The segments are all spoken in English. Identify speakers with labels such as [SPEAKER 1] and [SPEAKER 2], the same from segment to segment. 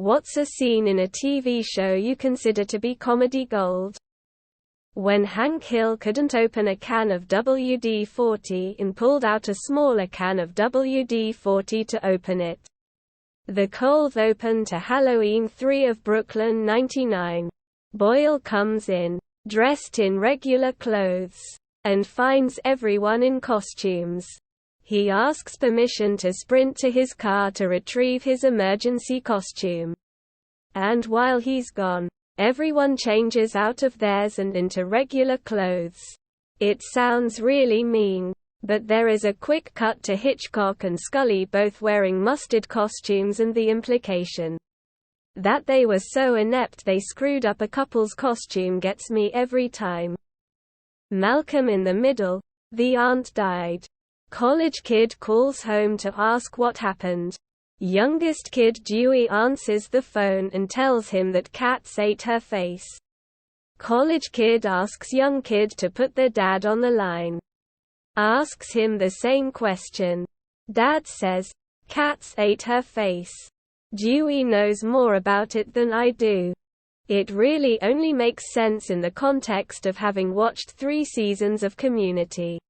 [SPEAKER 1] What's a scene in a TV show you consider to be comedy gold? When Hank Hill couldn't open a can of WD-40 and pulled out a smaller can of WD-40 to open it. The cold open to Halloween 3 of Brooklyn 99. Boyle comes in, dressed in regular clothes, and finds everyone in costumes. He asks permission to sprint to his car to retrieve his emergency costume. And while he's gone, everyone changes out of theirs and into regular clothes. It sounds really mean, but there is a quick cut to Hitchcock and Scully both wearing mustard costumes, and the implication that they were so inept they screwed up a couple's costume gets me every time. Malcolm in the Middle, the aunt died. College kid calls home to ask what happened. Youngest kid Dewey answers the phone and tells him that cats ate her face. College kid asks young kid to put their dad on the line. Asks him the same question. Dad says, cats ate her face. Dewey knows more about it than I do. It really only makes sense in the context of having watched 3 seasons of Community.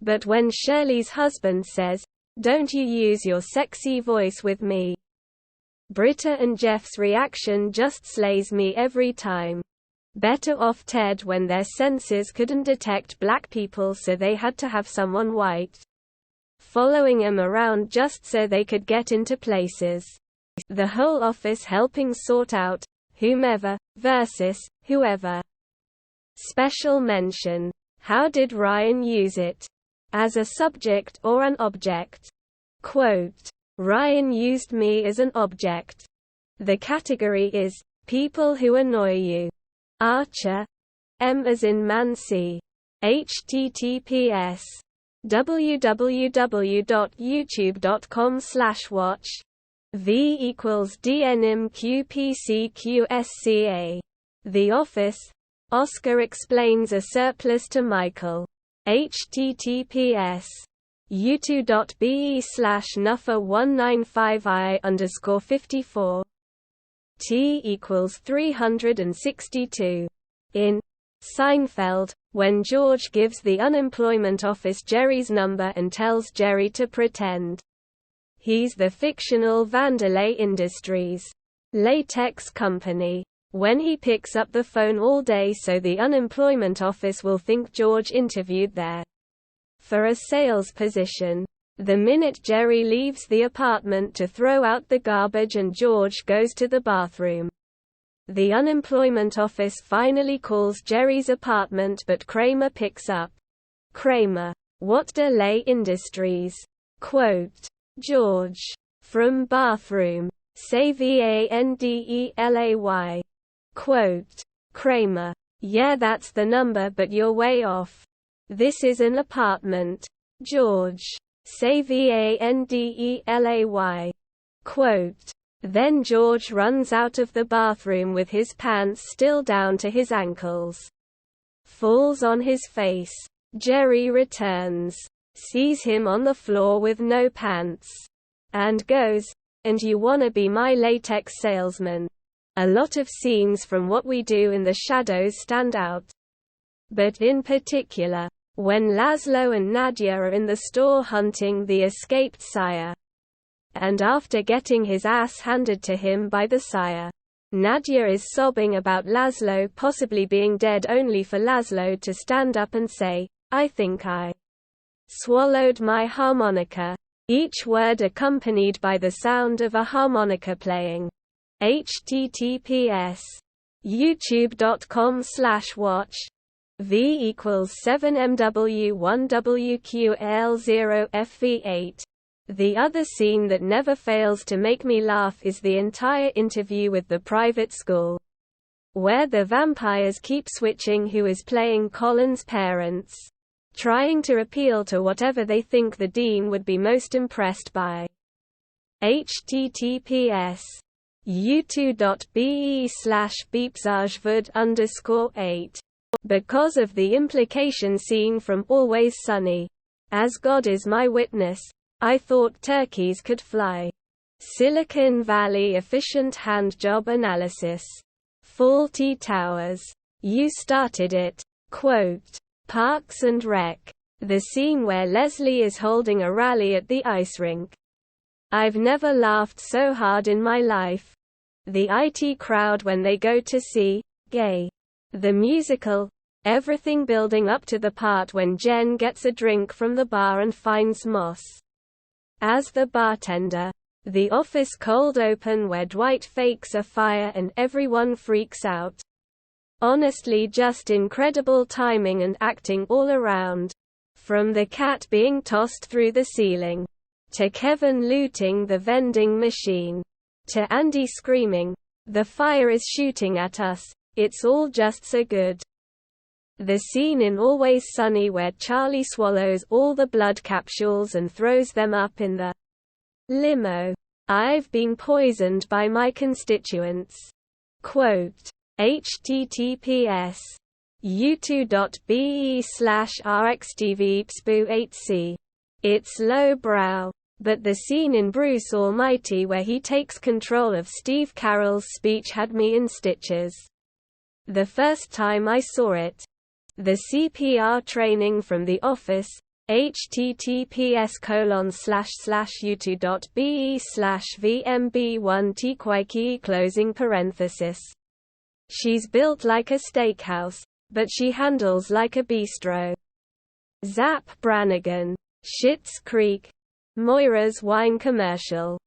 [SPEAKER 1] But when Shirley's husband says, "Don't you use your sexy voice with me?" Britta and Jeff's reaction just slays me every time. Better off Ted when their senses couldn't detect black people, so they had to have someone white following him around just so they could get into places. The whole office helping sort out whomever versus whoever. Special mention. How did Ryan use it? As a subject or an object? Quote, Ryan used me as an object. The category is, people who annoy you. Archer. M as in man C. https www.youtube.com/watch v equals dnmqpcqsca. The Office. Oscar explains a surplus to Michael. https u2.be/nuffer195i_54 t equals 362. In Seinfeld, when George gives the unemployment office Jerry's number and tells Jerry to pretend he's the fictional Vanderlei Industries latex company, when he picks up the phone all day so the unemployment office will think George interviewed there for a sales position. The minute Jerry leaves the apartment to throw out the garbage and George goes to the bathroom, the unemployment office finally calls Jerry's apartment, but Kramer picks up. Kramer. What delay Industries? Quote. George. From bathroom. Say Vandelay. Quote. Kramer. Yeah, that's the number, but you're way off. This is an apartment. George. Say Vandelay. Quote. Then George runs out of the bathroom with his pants still down to his ankles. Falls on his face. Jerry returns. Sees him on the floor with no pants. And goes, "And you wanna be my latex salesman?" A lot of scenes from What We Do in the Shadows stand out. But in particular, when Laszlo and Nadia are in the store hunting the escaped sire. And after getting his ass handed to him by the sire, Nadia is sobbing about Laszlo possibly being dead, only for Laszlo to stand up and say, "I think I swallowed my harmonica." Each word accompanied by the sound of a harmonica playing. https youtube.com/watch v equals 7mw1wql0fv8. The other scene that never fails to make me laugh is the entire interview with the private school, where the vampires keep switching who is playing Colin's parents, trying to appeal to whatever they think the dean would be most impressed by. https u2.be/beepzajvud_8. Because of the implication scene from Always Sunny. As God is my witness, I thought turkeys could fly. Silicon Valley efficient handjob analysis. Faulty Towers. You started it. Quote. Parks and Rec. The scene where Leslie is holding a rally at the ice rink. I've never laughed so hard in my life. The IT crowd when they go to see Gay. The musical. Everything building up to the part when Jen gets a drink from the bar and finds Moss as the bartender. The Office cold open where Dwight fakes a fire and everyone freaks out. Honestly, just incredible timing and acting all around. From the cat being tossed through the ceiling, to Kevin looting the vending machine, to Andy screaming, "The fire is shooting at us," it's all just so good. The scene in Always Sunny where Charlie swallows all the blood capsules and throws them up in the limo. I've been poisoned by my constituents. Quote. https u2.be/rxtvpspu8c. It's low-brow. But the scene in Bruce Almighty where he takes control of Steve Carell's speech had me in stitches. The first time I saw it. The CPR training from The Office, https://u2.be/vmb1tquike closing parenthesis. She's built like a steakhouse, but she handles like a bistro. Zap Brannigan. Schitt's Creek. Moira's wine commercial.